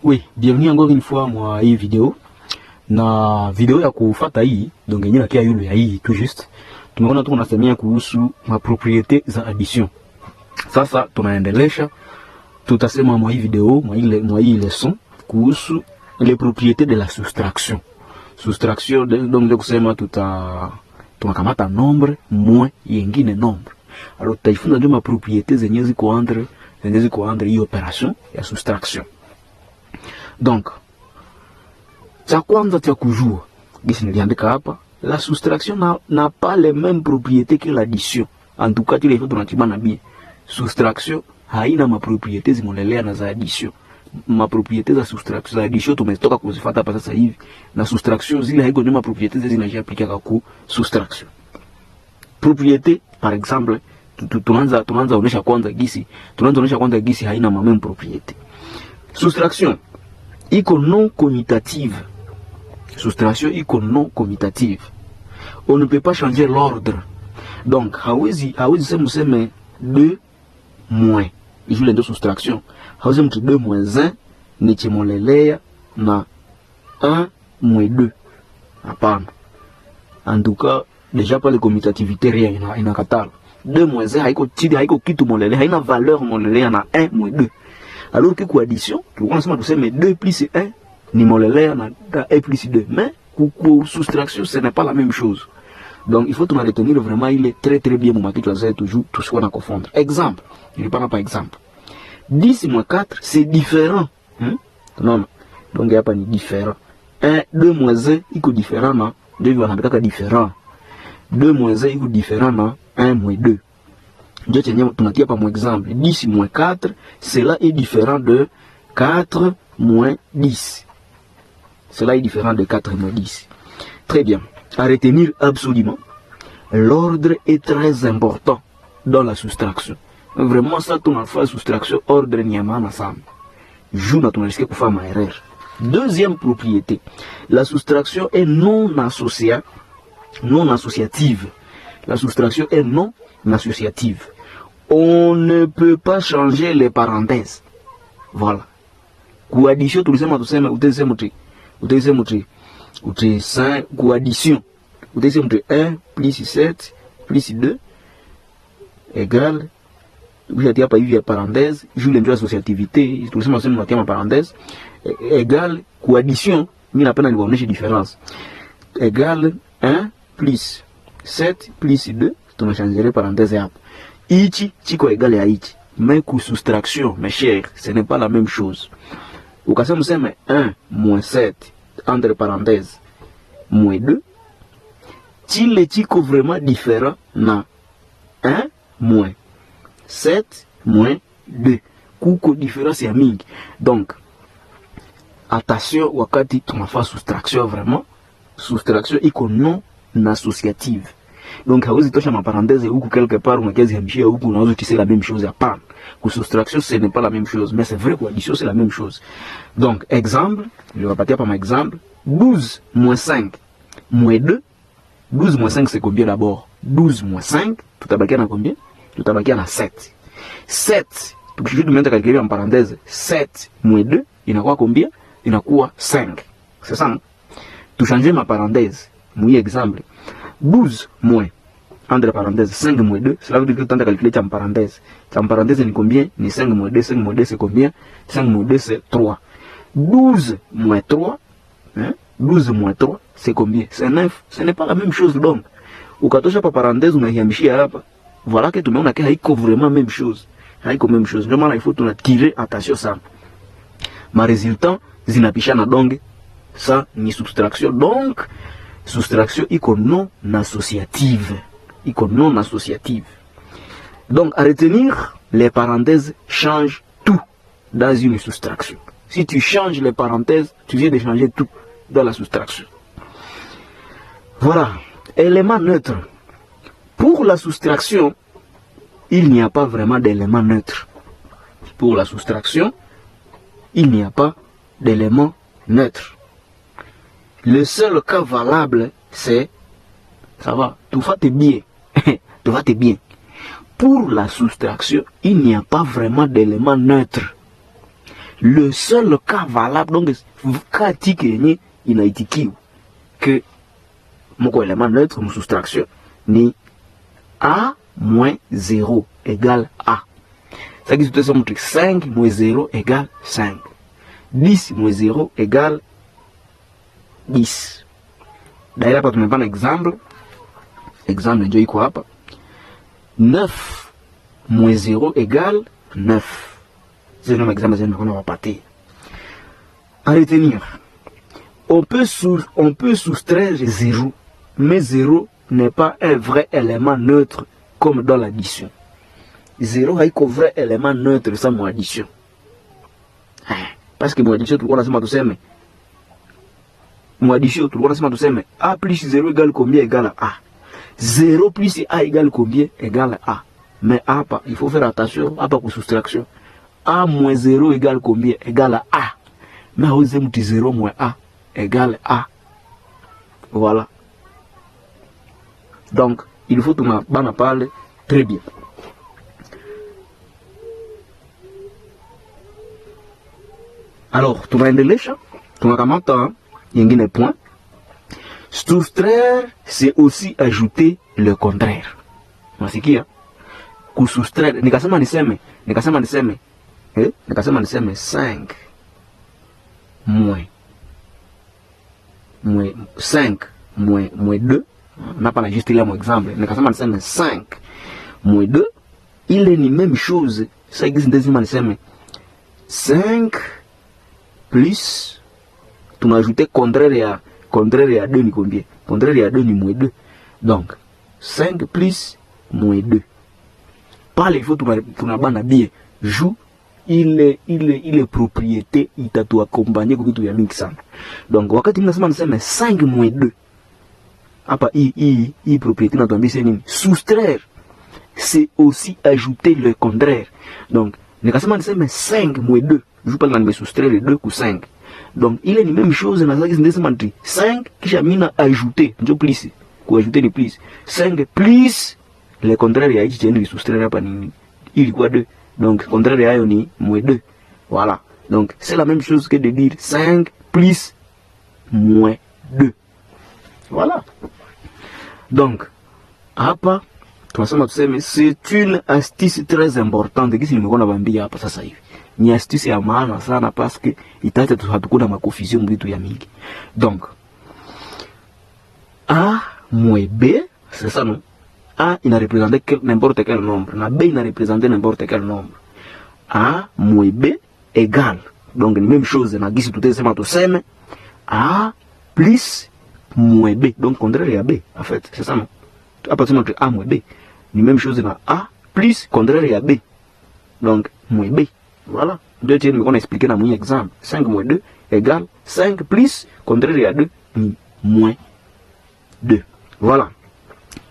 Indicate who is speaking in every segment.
Speaker 1: Oui, bienvenue encore une fois moi hii video. Na video ya kufuata hii donc yenyewe nakia yule ya hii tout juste. Tumeona tu tunasemea kuhusu mapropriete za addition. Sasa tunaendelesha tutasema mwa hii video, mwa hii leçon kuhusu les propriétés de la soustraction. Soustraction donc ndio kusema tunakamata nombre moins yengine nombre. Alors tutajifunza ndio mapropriétés zenye ziko entre hii operation ya soustraction. Donc cha kwanza cha kujua gisi niliandika hapa, la soustraction n'a pas les mêmes propriétés que l'addition. En tout cas, il faut tunachibana bien. Soustraction haina mapropriétés zimolelea na za addition. Mapropriétés za soustraction za addition tumetoka kuzifuata hapa sasa hivi, na soustraction zile haiko ni mapropriétés zinajiaplika kwa soustraction. Propriété par exemple, tunaanza onesha kwanza gisi haina même propriété. Soustraction iko non commutative. Soustraction iko non commutative. On ne peut pas changer l'ordre. Donc hawezi sema 2 moins jule ndo soustraction. Hawezi mtu 2 moins 1 ni chimolelea na 1 moins 2. Hapana. En tout cas, déjà pas les commutativité rien inakatala. 2 moins 1 haiko kitu molelea, haina valeur molelea na 1 moins 2. Alors que kwa addition, tulikuwa nasema tuseme 2 plus 1 ni molelea na 1 plus 2. Mais pour soustraction, ce n'est pas la même chose. Donc il faut tout retenir vraiment, il est très bien mon maquille là toujours tout ce qu'on a confondre. Exemple, je vais prendre par exemple. 10 moins 4, c'est différent. Non. Donc il y a pas ni différent. 2 moins 1 iko différent na 2 vanabika différent. 2 moins 1 iko différent na 1 moins 2. Je tiens tunatia par mon exemple. 10 moins 4, cela est différent de 4 moins 10. Cela est différent de 4 moins 10. Très bien. À retenir absolument, l'ordre est très important dans la soustraction. Vraiment, ça, tu as fait soustraction, ordre n'y a pas ensemble. Joue dans ton risque pour faire ma erreur. Deuxième propriété, la soustraction est non associative. La soustraction est non associative. On ne peut pas changer les parenthèses. Voilà. Pour addition, tu sais, ou 5 ou addition. Ou 1 plus 7 plus 2 égale, vous n'avez pas eu la parenthèse, je l'ai dit associativité, tout ça, c'est ma parenthèse, égale, ou addition, mais la peine de voir différence. Égale 1 plus 7 plus 2, tu m'as changé la parenthèse et ichi, chico égale à ichi. Mais pour soustraction, mes chers, ce n'est pas la même chose. Au cas où c'est 1 moins 7, entre parenthèses, moins 2, s'il est vraiment différent, na 1 moins 7 moins 2. Kuko différence ya mingi. Donc, attention, wakati tunafa soustraction vraiment, soustraction iko non associative. Donc, hawezi tosha ma parenthèse huku quelque part, unakiazi hamishia huku, unaweza tisser la même chose à part. Pour soustraction, ce n'est pas la même chose, mais c'est vrai que addition, c'est la même chose. Donc, exemple, je vais partir par mon exemple, 12 moins 5 moins 2. 12 moins 5, c'est combien d'abord? 12 moins 5, tout à baquer à combien? Tout à baquer à 7. 7, je vais mettre calculer en parenthèse, 7 moins 2, il y a quoi combien? Il y a quoi 5. C'est ça, non? Tout changer ma parenthèse. Mon exemple. 12 moins, entre parenthèses, 5 moins 2, cela veut dire que tu as calculé en parenthèse. En parenthèse, c'est combien? Ni 5 moins 2, 5 moins 2, c'est combien? 5 moins 2, c'est 3. 12 moins 3, 12 moins 3, c'est combien? C'est 9. Ce n'est pas la même chose donc. Au katosha pa parenthèse, on a yamishia hapa. Voilà que tout le monde a haiko vraiment même chose. Haiko même chose. Normalement, il faut qu'on a tiré attention ça. Ma résultat, zinapishana donc. Ça, ni soustraction. Donc, soustraction, iko non associative. Iko non associative. Donc, à retenir, les parenthèses changent tout dans une soustraction. Si tu changes les parenthèses, tu viens de changer tout dans la soustraction. Voilà. Élément neutre. Pour la soustraction, il n'y a pas vraiment d'élément neutre. Pour la soustraction, il n'y a pas d'élément neutre. Le seul cas valable, c'est, ça va, tout va te bien. Tout va te bien. Pour la soustraction, il n'y a pas vraiment d'élément neutre. le seul cas valable, donc cas tiki inaitikiwa que mon élément neutre, mon soustraction, ni A moins 0 égale A. Ça qui se montre 5 moins 0 égale 5. 10 moins 0 égale 10. D'ailleurs, pas un exemple. Exemple, je quoi pas. 9 moins 0 égale 9. C'est un exemple, on va partir. À retenir. On peut soustraire 0, mais 0 n'est pas un vrai élément neutre comme dans l'addition. 0 est un vrai élément neutre sans mon addition. Parce que mon addition, tout le monde a tout ça, mais mon addition, tout le monde a tout ça, mais A plus 0 égale combien égale à A. 0 plus A égale combien égale à A. Mais A pas, il faut faire attention, A pas pour soustraction. A moins 0 égale combien égale à A. Mais on dit 0 moins A égale A. Voilà. Donc, il faut que tu m'en parles très bien. Alors, tu vas enlever ça. Tu vas commenter, il y a un point. Soustraire, c'est aussi ajouter le contraire. C'est qui, hein? Pour soustraire, ne kasema niseme 5 5 moins 2. On n'a pas juste là mon exemple. Ne kasema niseme 5 moins 2. Il est la même chose. Ça existe décimal niseme 5 plus, tu m'as ajouté contraire à 2 ni combien? Contraire à 2 ni moins 2. Donc, 5 plus moins 2. Par les fois, tu m'as bien. Joue, il est propriété, il t'a tout accompagné comme tu y as mis ça. Donc, wakati mnasema niseme 5 moins 2. Apa, i propriété dans ton bien, c'est soustraire. C'est aussi ajouter le contraire. Donc, ne kasema niseme 5 moins 2. Je parle de soustraire les 2 ou 5. Donc, il est la même chose dans la question de 5 qui j'ai mis à ajouter. Je plus. Pour ajouter les plus. 5 plus le contraire, il y a de soustraire à il y a 2. Donc, contraire, il y a moins 2. Voilà. Donc, c'est la même chose que de dire 5 plus moins 2. Voilà. Donc, apa, c'est une astuce très importante. Qu'est-ce que nous avons dit à ça? Ni astuce ya maana sana parce que itaacha hatukuwa na confusion mbitu ya mingi. Donc A moins B, c'est ça non? A il a représenté n'importe quel nombre, na B il a représenté n'importe quel nombre. A moins B égale. Donc la même chose na gisi tout est tout sème A plus moins B. Donc contraire à B en fait, c'est ça non? À partir de A moins B, la même chose na A plus contraire à B. Donc moins B. Voilà. Deux tiers, on a expliqué dans mon exemple. 5 moins 2 égale 5 plus, contraire à 2, moins 2. Voilà.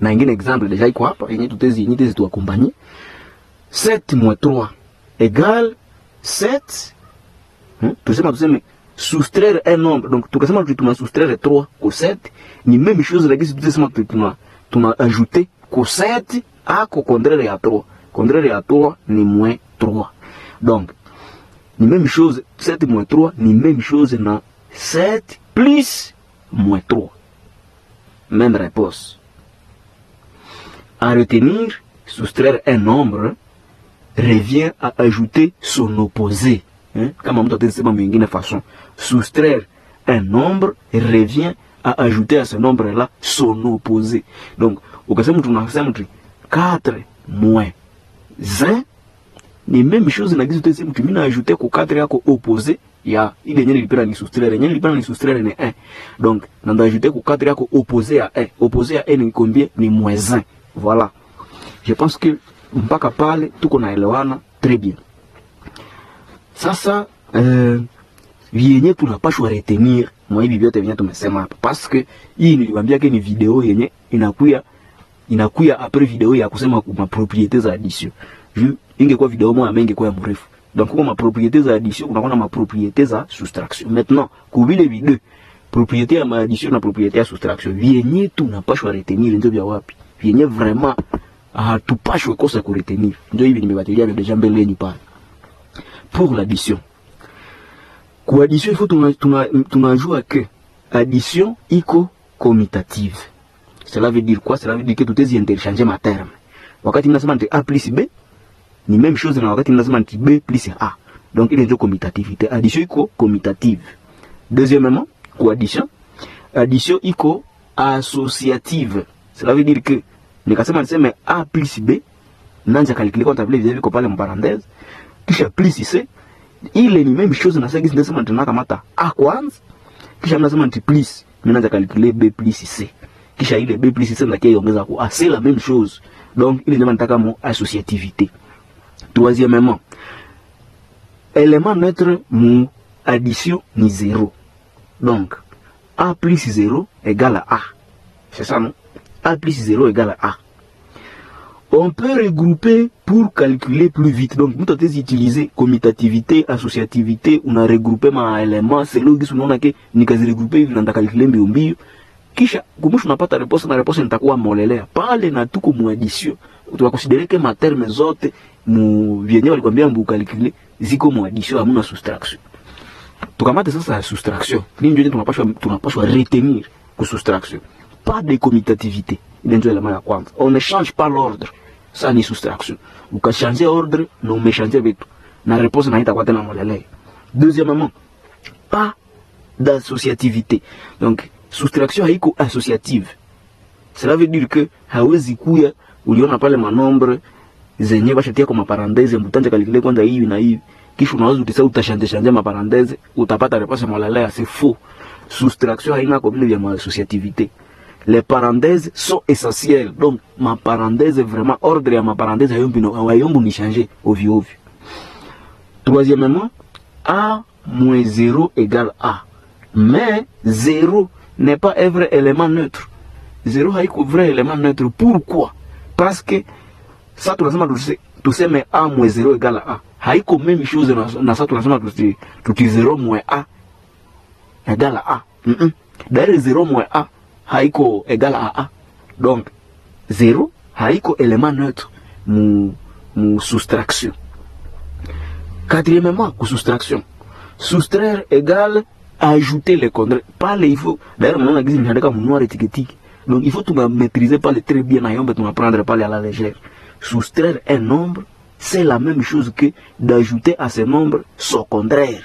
Speaker 1: Dans un exemple, déjà, quoi? Il y a toutes les unités tout accompagnées. 7 moins 3 égale 7. Tout ça, mais soustraire un nombre. Donc, tout ça, tu m'as soustraire 3 au 7. Ni même chose, là, tu m'as ajouté qu'au 7 à qu'au contraire à 3. Contraire à 3, ni moins 3. Donc, ni même chose, 7 moins 3, ni même chose dans 7 plus moins 3. Même réponse. À retenir, soustraire un nombre revient à ajouter son opposé. Comme on dit de façon. Soustraire un nombre revient à ajouter à ce nombre-là son opposé. Donc, au cas où on a 4 moins 1, ni même chose na gizo tese mtu mina ajouter ko 4 yako opposé ya ile nyene lipenda ni soustraire nyene lipenda ni soustraire ni 1. Donc nanda ajouter ko 4 yako opposé à 1. Opposé à 1 ni combien? Ni moins 1. Voilà. Je pense que mpaka pale tuko naelewana très bien. Sasa vyenye tunapashwa retenir mwa hivi vyote vyenye tumesema hapa parce que hii niliwaambia ke ni video yenye inakuya après video ya kusema kwa propriétés za addition. Ingekuwa video moja ingekuwa mrefu. Donc kwa ma propriétés za addition kuna ma propriétés za soustraction. Maintenant, kwa vile video propriété ya addition na propriété ya soustraction, vyenye tunapashwa retenir ndio vya wapi? Vyenye vraiment hatupashwe kosa ku retenir. Ndio hivi nimebatilia déjà mbele yenu pale. Pour l'addition, Kwa addition il faut tunajua que addition iko commutative. Cela veut dire quoi? Cela veut dire que tutezi interchanger ma terme. Wakati ninasema nti A plus B ni même chose na wakati ninasema nti B plus A. Donc il est de commutativité. Addition iko commutative. Deuxièmement, kwa addition iko associative. Cela veut dire que nikasema niseme A plus B nanja calculer kwa tableau vile viko pale mparenthèse kisha plus C ile ni même chose na sasa nasema nitana kamata A kwanza kisha nasema nti plus mimi nanja calculer B plus C kisha ile B plus C ndakia iongeza kwa A, c'est la même chose. Donc ile ndio nataka mo associativité. Troisièmement, élément neutre mu addition ni 0. Donc A plus 0 égale à A. C'est ça non? A plus 0 égale à A. On peut regrouper pour calculer plus vite. Donc, nous avons utilisé commutativité, associativité, on a regroupé ma élément, c'est là que nous avons regrouper, on a calculé mbio. Kisha, comme je n'ai pas ta réponse, la réponse n'est pas molelea. Parle na tout comme addition. Tu vas considérer que ma terme zote, mu vienye walikwambia mbu calculer, ziko mu addition, amuna soustraction. Tukamate sasa soustraction. Ni ndio tunapaswa retenir ku soustraction. Pas de commutativité. On ne change pas l'ordre. Ça ni soustraction. Vous pouvez changer l'ordre, nous me changer avec tout. La réponse n'a pas été dans. Deuxièmement, pas d'associativité. Donc, soustraction est associative. Cela veut dire que, hawezi kuya, uliona pale manombre, zenye bashatia kwa maparenthèse, mutanja calculer kwanza hivi na hivi. Kisha unaweza utisa utashanje maparenthèse, utapata réponse molalea, c'est faux. Soustraction haina kwa vile vya associativité. Les parenthèses sont essentielles. Donc, ma parenthèse, vraiment, ordre à ma parenthèse, ayombu ni changer, ovio. Troisièmement, A moins 0 égale A. Mais 0 n'est pas un vrai élément neutre. 0 est un vrai élément neutre. Pourquoi? Parce que, ça, tout ça, mais A moins 0 égale à A. Haïko même chose dans ça, tout ça, tout 0 moins A égale à A. D'ailleurs, 0 moins A, haiko égal à A. Donc 0 haiko élément neutre mu soustraction. Quatrièmement, pour soustraction. Soustraire égale ajouter les contraires. Pas les il faut. D'ailleurs, on a dit que noir étiquetique. Donc il faut tout maîtriser pas les très bien à tout apprendre pas à la légère. Soustraire un nombre, c'est la même chose que d'ajouter à ce nombre son contraire,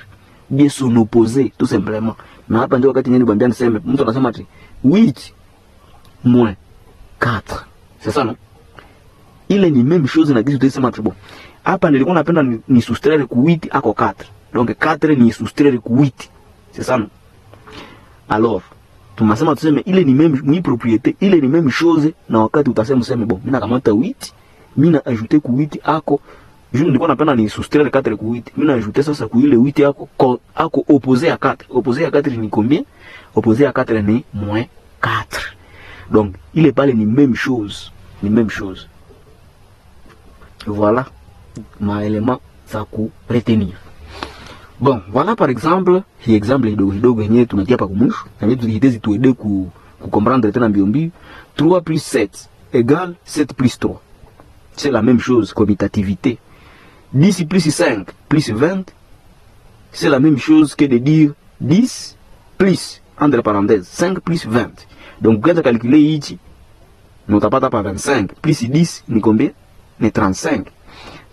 Speaker 1: bien son opposé, tout simplement. Mais après, quand tu as 8 moins 4. C'est ça, non? Il est la même chose dans la question de bon. Après, on appelle ni soustraire 8 à 4. Donc 4 ni soustraire 8. C'est ça, non? Alors, tu m'as dit, mais il est la même propriété, il est la même chose dans le cas où tu as dit, bon, je vais 8, je vais ajouter 8 à je ne dis pas ni soustraire 4 ku 8. Je vais ajouter ça ku ile 8 à opposé à 4. Opposé à 4 ni combien? Opposé à 4 ni moins 4. Donc, il est pas les mêmes choses. Les mêmes choses. Voilà. Ma élément, ça coûte retenir. Bon, voilà par exemple, l'exemple de tu m'as dit pas comme tu aider pour comprendre tena biombi. 3 plus 7 égale 7 plus 3. C'est la même chose, commutativité. 10 plus 5 plus 20, c'est la même chose que de dire 10 plus, entre parenthèses, 5 plus 20. Donc, quand tu calcules ici, nous n'avons pas 25, plus 10, ni combien? Ni 35.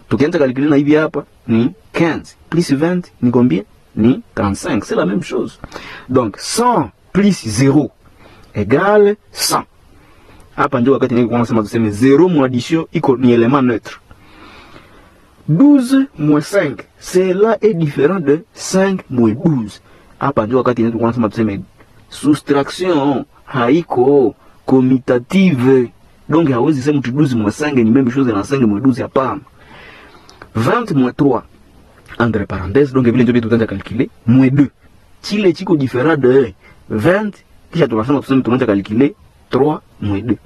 Speaker 1: Tu quand tu calcules na hivi hapa, ni 15, plus 20, ni combien? Ni 35. C'est la même chose. Donc, 100 plus 0 égale 100. Hapa ndio wakati niko nasema tuseme 0 moins addition iko ni élément neutre. 12 moins 5, cela est différent de 5 moins 12. Hapa ndio wakati niko nasema tuseme soustraction haiko commutative. Donc hawezi sema 12 moins 5 ni même chose na 5 moins 12 hapana. 20 moins 3 entre parenthèses, donc vile ndio tutaanza calculer moins 2. Kile chiko différent de 20 kisha tunasema tuseme tunaanza calculer 3 moins 2.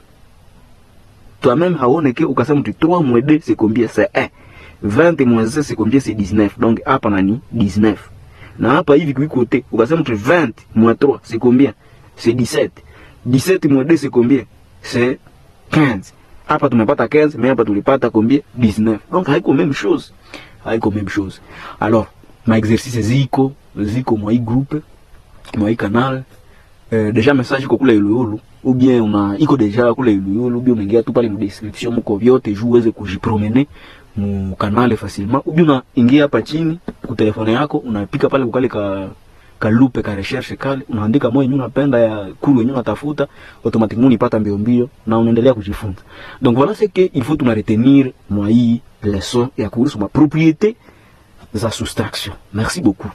Speaker 1: Toi-même haone que ukasema 3 moins 2 c'est combien? C'est 1. 20 moins 1 c'est combien? C'est 19. Donc hapa nani 19. Na hapa hivi kwa côté ukasema 20 moins 3 c'est combien? C'est 17. 17 moins 2 c'est combien? C'est 15. Hapa tumepata 15 mais hapa tulipata combien? 19. Donc haiko même chose. Haiko même chose. Alors ma exercice ziko mwa hii groupe mwa hii canal. Deja message iko kule Iluyulu, ou bien una iko deja kule Iluyulu, ou bien unaingia tu pale mu description mko vyote juu uweze kujipromener mu canal facilement, ou bien unaingia hapa chini ku telefone yako unapika pale ukale ka loupe ka recherche kale unaandika moyo yenyewe unapenda ya kuru yenyewe unatafuta, automatiquement unipata mbio na unaendelea kujifunza. Donc voilà ce que il faut tuna retenir moi hii leçon ya kuhusu ma propriété za soustraction. Merci beaucoup.